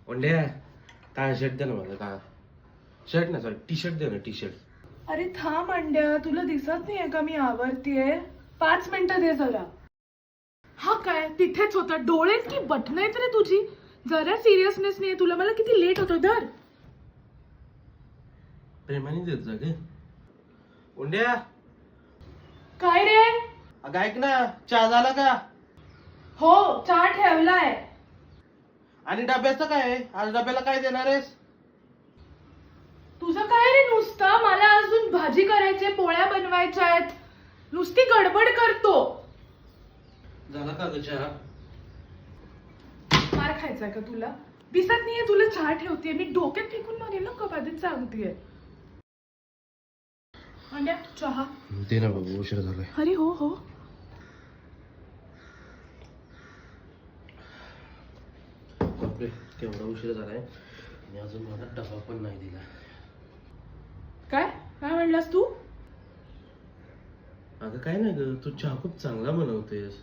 ओंड्या काय शर्ट दे ना मला का शर्ट ना सॉरी टी शर्ट दे ना टी शर्ट. अरे थांब अंड्या, तुला दिसत नाहीये का मी आवरतीये? 5 मिनिटं दे जरा. हा काय तिथेच होता, डोळेत की बटन आहेत रे तुझी? जरा सिरियसनेस नाहीये तुला, मला किती लेट होतो. धर. प्रेमाने देत जा गे. ओंड्या काय रे? अगं ऐक ना, चहा झाला का? हो, चहा ठेवलाय. आणि डब्याचं काय? आज डब्याला काय देणार आहेस? तुझं काय रे नुसतं? मला अजून भाजी करायची, पोळ्या बनवायच्या आहेत. नुसती गडबड करतो. झाला का ग चहा? मार खायचाय का तुला? दिसत नाहीये तुला चहा ठेवतेय मी? डोक्यात फेकून मारेल ना कप, आधीच सांगतेय. अंड्या चहा. दे ना बाबू, उशीर झालाय. अरे हो हो. बापरे केवढा उशीर झालाय आणि अजून मला डबा पण नाही दिला. काय काय म्हणलास तू? अगं काय नाही ग, तू चहा खूप चांगला बनवतेस.